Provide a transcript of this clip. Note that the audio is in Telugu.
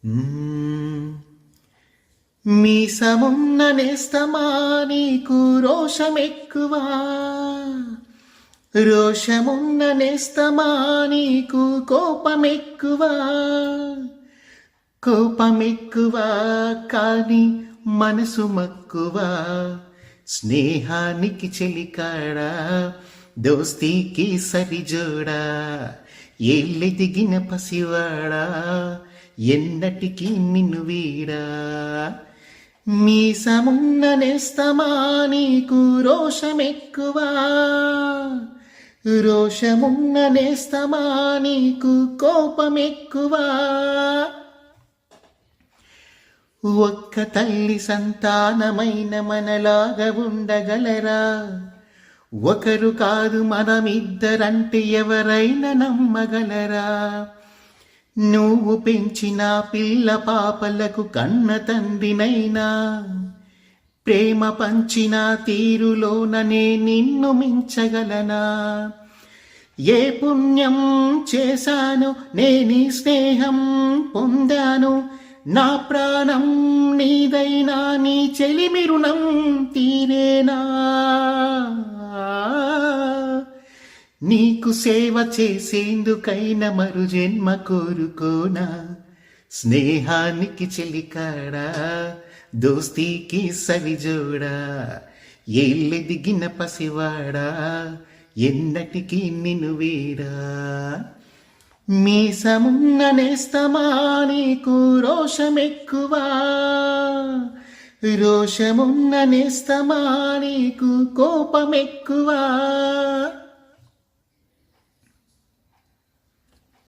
మ్మ్. మీసమున్న నేస్తమా నీకు రోషమెక్కువా, రోషమున్న నేస్తమా నీకు కోపమెక్కువా, కోపమెక్కువా కాని మనసు మక్కువా, స్నేహానికి చెలికాడా దోస్తీకి సరిజోడా, ఏళ్ళెదిగిన పసివాడా ఎన్నటికీ నిన్ను వీడా. మీసమున్న నేస్తమా నీకు రోషమెక్కువా, రోషమున్న నేస్తమా నీకు కోపమెక్కువా. ఒక్క తల్లి సంతానమైన మనలాగా ఉండగలరా, ఒకరు కాదు మనమిద్దరంటే ఎవరైనా నమ్మగలరా. నువ్వు పెంచిన పిల్ల పాపలకు కన్న తండ్రినైనా, ప్రేమ పంచిన తీరులోననే నిన్ను మించగలనా. ఏ పుణ్యం చేశాను నేనీ స్నేహం పొందాను, నా ప్రాణం నీదైనా నీ చెలిమి రుణం తీరేనా. నీకు సేవ చేసేందుకైనా మరు జన్మ కోరుకోనా, స్నేహానికి చెలికాడా దోస్తీకి సరిజోడా, ఏళ్ళెదిగిన పసివాడా ఎన్నటికీ నిన్ను వీడా. మీసమున్న నేస్తమా నీకు రోషమెక్కువా, రోషమున్న నేస్తమా నీకు కోపమెక్కువా.